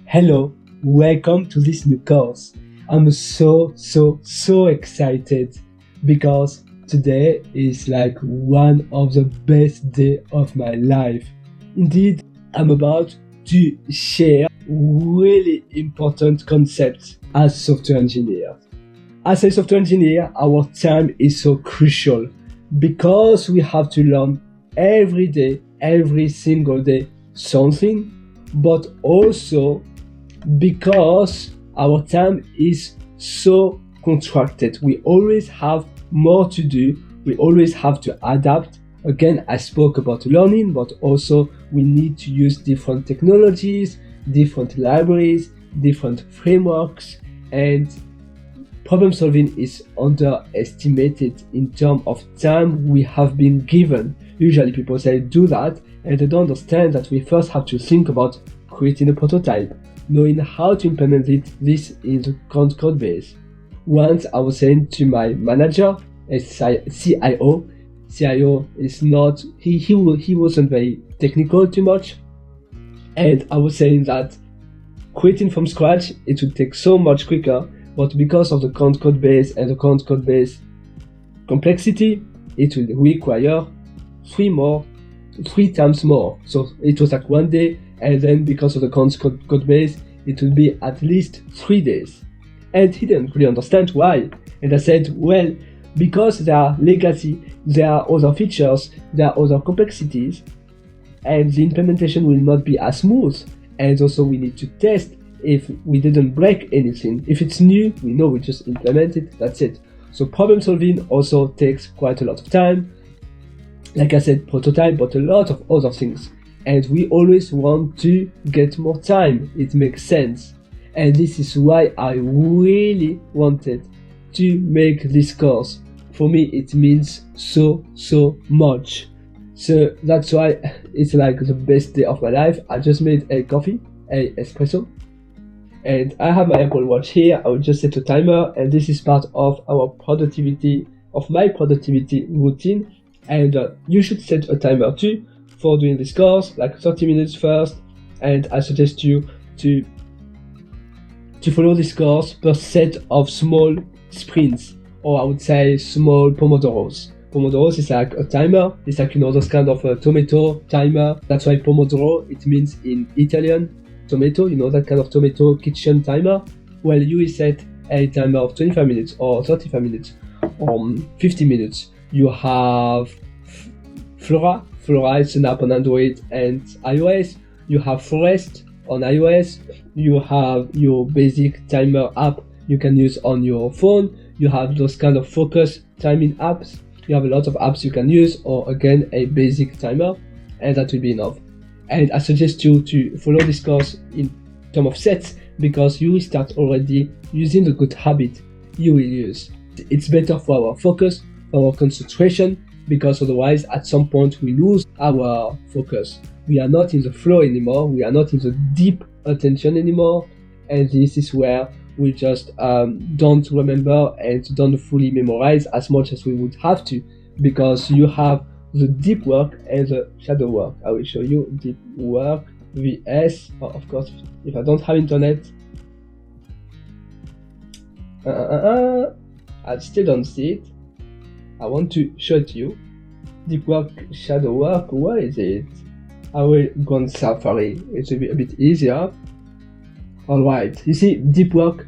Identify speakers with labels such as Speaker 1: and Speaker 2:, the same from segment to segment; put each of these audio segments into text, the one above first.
Speaker 1: Hello, welcome to this new course. I'm so excited because today is like one of the best days of my life. Indeed, I'm about to share really important concepts as software engineer. As a software engineer, our time is so crucial because we have to learn every day, every single day something, but also because our time is so contracted. We always have more to do. We always have to adapt. Again, I spoke about learning, but also we need to use different technologies, different libraries, different frameworks, and problem solving is underestimated in terms of time we have been given. Usually people say do that, and they don't understand that we first have to think about creating a prototype, knowing how to implement this in the code base. Once I was saying to my manager, a CIO is not, he wasn't very technical too much, and I was saying that creating from scratch, it would take so much quicker, but because of the code base and the code base complexity, it will require three times more. So it was like 1 day, and then because of the code base, it will be at least 3 days. And he didn't really understand why. And I said, well, because there are legacy, there are other features, there are other complexities, and the implementation will not be as smooth. And also we need to test if we didn't break anything. If it's new, we know we just implement it, that's it. So problem solving also takes quite a lot of time. Like I said, prototype, but a lot of other things. And we always want to get more time. It makes sense. And this is why I really wanted to make this course. For me, it means so much. So that's why it's like the best day of my life. I just made a coffee, a espresso. And I have my Apple Watch here. I will just set a timer. And this is part of my productivity routine. And you should set a timer too for doing this course, like 30 minutes first. And I suggest you to follow this course per set of small sprints, or I would say small pomodoros. Pomodoros is like a timer. It's like, those kind of tomato timer. That's why pomodoro, it means in Italian tomato, that kind of tomato kitchen timer. Well, you will set a timer of 25 minutes or 35 minutes or 50 minutes. You have Flora is an app on Android and iOS. You have Forest on iOS. You have your basic timer app you can use on your phone. You have those kind of focus timing apps. You have a lot of apps you can use, or again, a basic timer, and that will be enough. And I suggest you to follow this course in terms of sets, because you will start already using the good habit you will use. It's better for our focus, for our concentration, because otherwise at some point we lose our focus. We are not in the flow anymore, we are not in the deep attention anymore, and this is where we just don't remember and don't fully memorize as much as we would have to, because you have the deep work and the shadow work. I will show you deep work vs, of course, if I don't have internet, I still don't see it. I want to show it to you. Deep work, shadow work, where is it? I will go on Safari, it will be a bit easier. Alright, you see deep work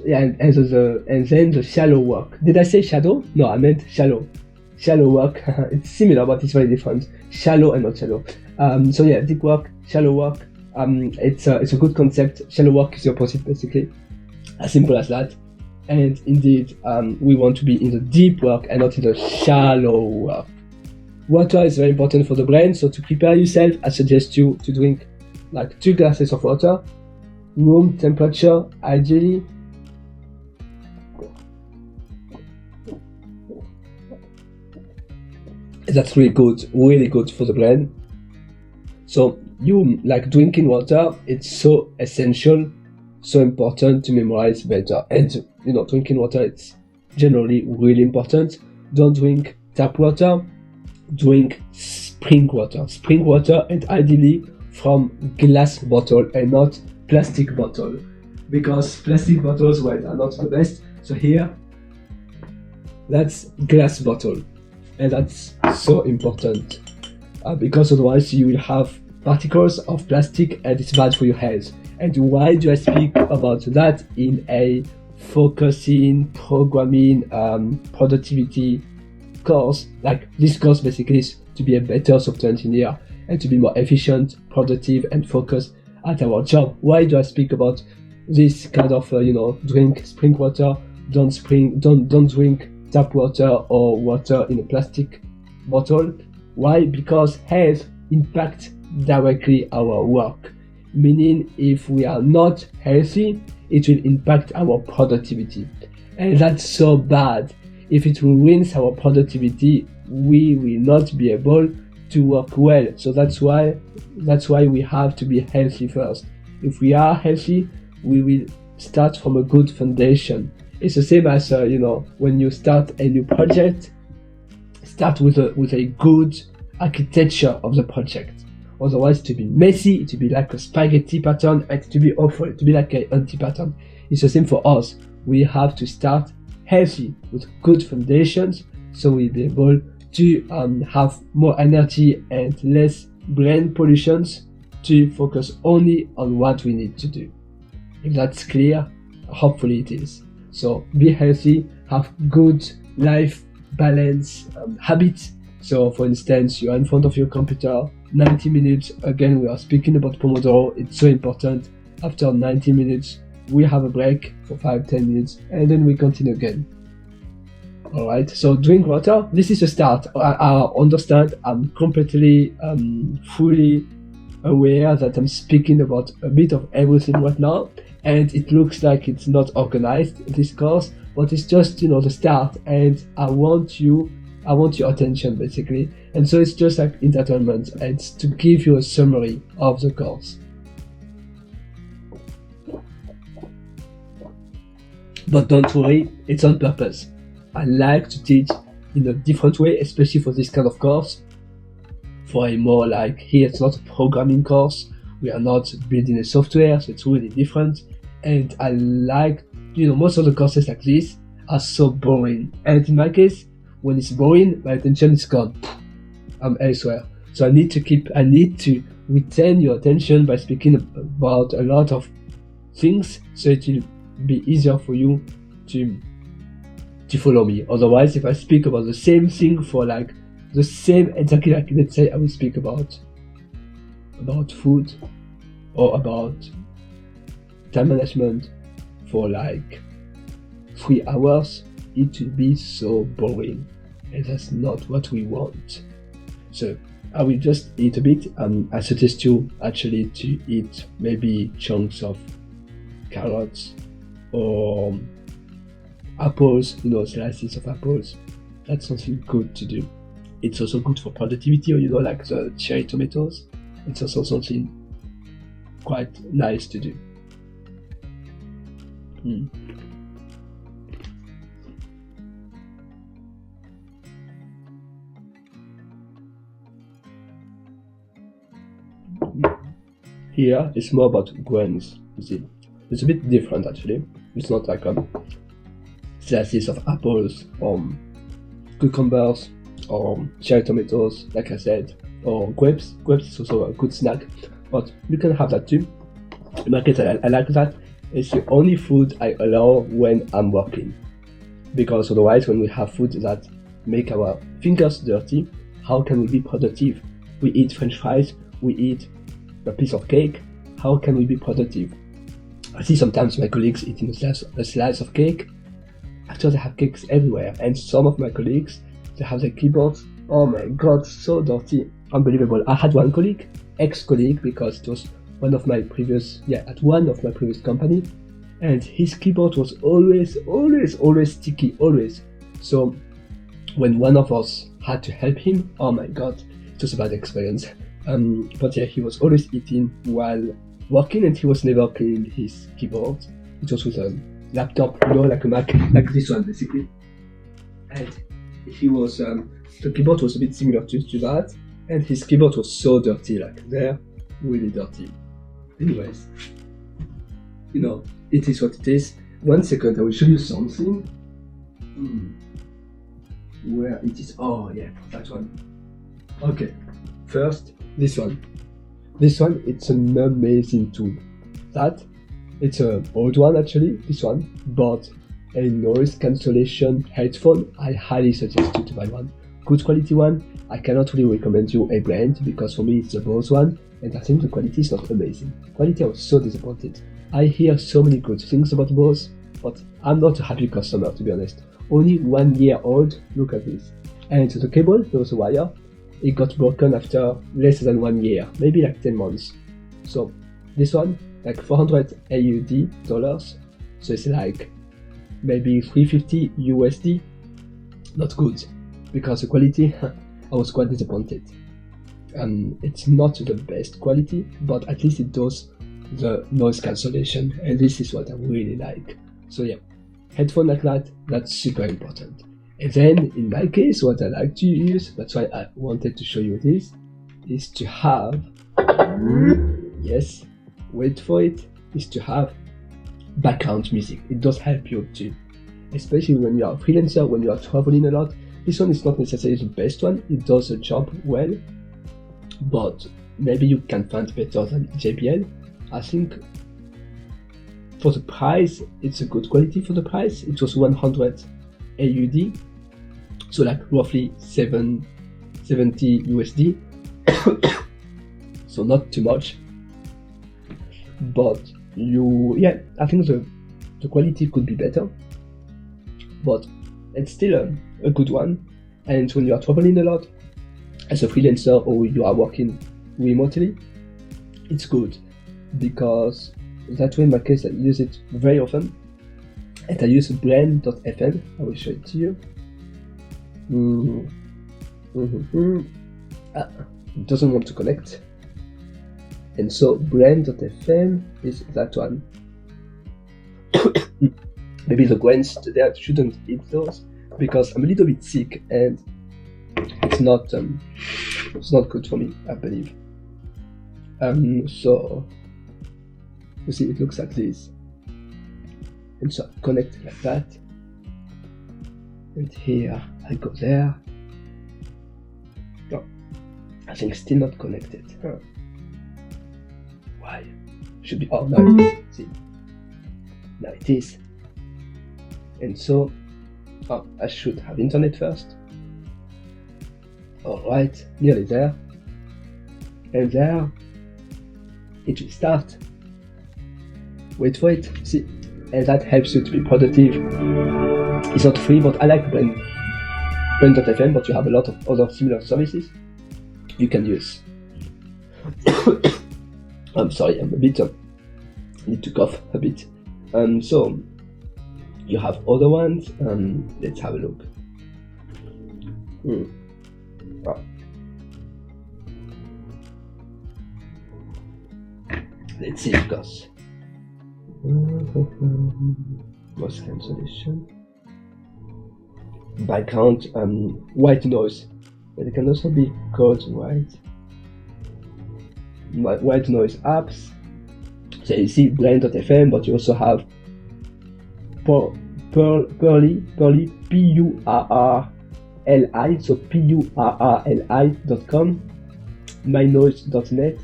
Speaker 1: and then the shallow work. Did I say shadow? No, I meant shallow. Shallow work, it's similar but it's very different. Shallow and not shallow. So yeah, deep work, shallow work, it's a good concept. Shallow work is the opposite basically. As simple as that. And indeed, we want to be in the deep work and not in the shallow work. Water is very important for the brain, so to prepare yourself, I suggest you to drink like 2 glasses of water, room temperature ideally. That's really good for the brain. So you like drinking water, it's so essential, so important to memorize better. And drinking water, it's generally really important. Don't drink tap water, drink spring water, and ideally from glass bottle and not plastic bottle, because plastic bottles, well, are not the best. So here, that's glass bottle, and that's so important because otherwise you will have particles of plastic and it's bad for your health. And why do I speak about that in a focusing, programming, productivity course? Like this course basically is to be a better software engineer and to be more efficient, productive, and focused at our job. Why do I speak about this kind of drink spring water, don't drink tap water or water in a plastic bottle? Why? Because health impacts directly our work. Meaning, if we are not healthy, it will impact our productivity. And that's so bad. If it ruins our productivity, we will not be able to work well. So that's why we have to be healthy first. If we are healthy, we will start from a good foundation. It's the same as when you start a new project, start with a good architecture of the project. Otherwise, to be messy, to be like a spaghetti pattern, and to be awful, to be like an anti-pattern. It's the same for us. We have to start healthy with good foundations, so we'll be able to have more energy and less brain pollutions to focus only on what we need to do. If that's clear, hopefully it is. So be healthy, have good life balance habits. So for instance, you are in front of your computer 90 minutes. Again, we are speaking about Pomodoro. It's so important. After 90 minutes, we have a break for 5-10 minutes and then we continue again. Alright, so drink water. This is a start. I understand. I'm completely fully aware that I'm speaking about a bit of everything right now, and it looks like it's not organized, this course, but it's just the start, and I want your attention basically. And so it's just like entertainment, and it's to give you a summary of the course. But don't worry, it's on purpose. I like to teach in a different way, especially for this kind of course. For a more like, here it's not a programming course, we are not building a software, so it's really different. And I like, most of the courses like this are so boring. And in my case, when it's boring, my attention is gone. I'm elsewhere. So I need to retain your attention by speaking about a lot of things, so it will be easier for you to follow me. Otherwise, if I speak about the same thing for like the same, exactly like, let's say I will speak about food or about time management for like 3 hours, it will be so boring, and that's not what we want. So I will just eat a bit. I suggest you actually to eat maybe chunks of carrots or apples, slices of apples. That's something good to do. It's also good for productivity, or like the cherry tomatoes. It's also something quite nice to do. Here it's more about grains, you see. It's a bit different actually. It's not like slices of apples or cucumbers or cherry tomatoes, like I said, or grapes. Grapes is also a good snack, but you can have that too. In my case, I like that. It's the only food I allow when I'm working, because otherwise when we have food that make our fingers dirty, how can we be productive? We eat french fries, we eat a piece of cake, how can we be productive? I see sometimes my colleagues eating a slice of cake. Actually, they have cakes everywhere, and some of my colleagues, they have their keyboards, oh my god, so dirty, unbelievable. I had one colleague, ex-colleague, because it was at one of my previous company, and his keyboard was always sticky, always. So when one of us had to help him, oh my god, it was a bad experience. But yeah, he was always eating while working, and he was never cleaning his keyboard. It was with a laptop, like a Mac, like this one basically. And he was, the keyboard was a bit similar to that, and his keyboard was so dirty, like there, really dirty. Anyways, it is what it is. 1 second, I will show you something. Where it is? Oh yeah, that one. Okay, first this one. This one, it's an amazing tool. It's an old one actually, this one, but a noise cancellation headphone. I highly suggest you to buy one. Good quality one. I cannot really recommend you a brand because for me it's the Bose one, and I think the quality is not amazing. Quality, I was so disappointed. I hear so many good things about Bose, but I'm not a happy customer, to be honest. Only 1 year old, look at this. And the cable, there was a wire, it got broken after less than 1 year, maybe like 10 months. So this one, like 400 AUD dollars, so it's like maybe 350 USD. Not good, because the quality, I was quite disappointed. It's not the best quality, but at least it does the noise cancellation, and this is what I really like. So yeah, headphone like that, that's super important. And then in my case, what I like to use, that's why I wanted to show you this, is to have, yes, wait for it, is to have background music. It does help you too, especially when you are a freelancer, when you are traveling a lot. This one is not necessarily the best one, it does the job well, but maybe you can find better than JBL. I think for the price, it's a good quality for the price. It was 100 AUD, so like roughly 770 USD. So not too much, but I think the quality could be better, but it's still a good one. And when you are traveling a lot as a freelancer or you are working remotely, it's good, because that way in my case I use it very often, and I use brand.fm. I will show it to you. It doesn't want to connect, and so brand.fm is that one. Maybe the grains there shouldn't eat those, because I'm a little bit sick and it's not good for me, I believe. So you see, it looks like this, and so I connect like that, and here I go there. No, I think still not connected. Why? Should be. Oh, now it is. See, now it is. And so, I should have internet first. Alright, nearly there. And there, it will start. Wait for it, see, and that helps you to be productive. It's not free, but I like brand.fm, but you have a lot of other similar services you can use. I'm sorry, I'm a bit, need to cough a bit. So, you have other ones, let's have a look. Let's see, because noise cancellation, background, white noise, but it can also be called white noise apps. So you see brand.fm, but you also have Purli, P-U-R-R-L-I, so Purrli.com, mynoise.net,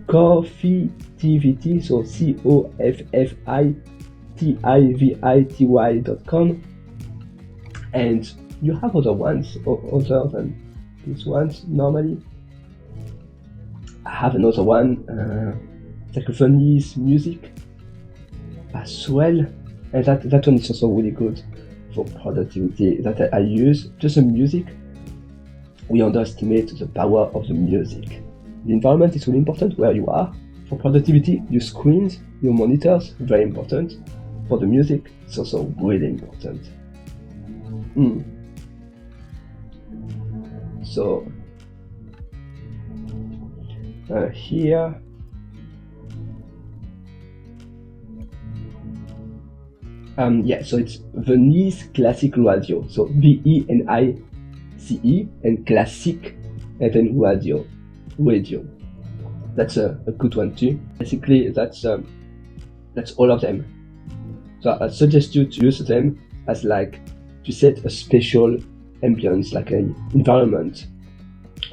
Speaker 1: Coffeetivity, so COFFITIVITY.com, and you have other ones other than these ones. Normally I have another one, Cacophonies Music as well, and that one is also really good for productivity, that I use. Just the music, we underestimate the power of the music. The environment is really important where you are. For productivity, your screens, your monitors, very important. For the music, it's also really important. So here, so it's Venice Classic Radio, so VENICE and Classic, and then radio. That's a good one too. Basically, that's That's all of them. So I suggest you to use them as like to set a special ambience, like an environment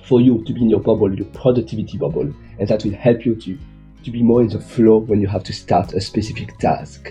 Speaker 1: for you to be in your bubble, your productivity bubble, and that will help you to be more in the flow when you have to start a specific task.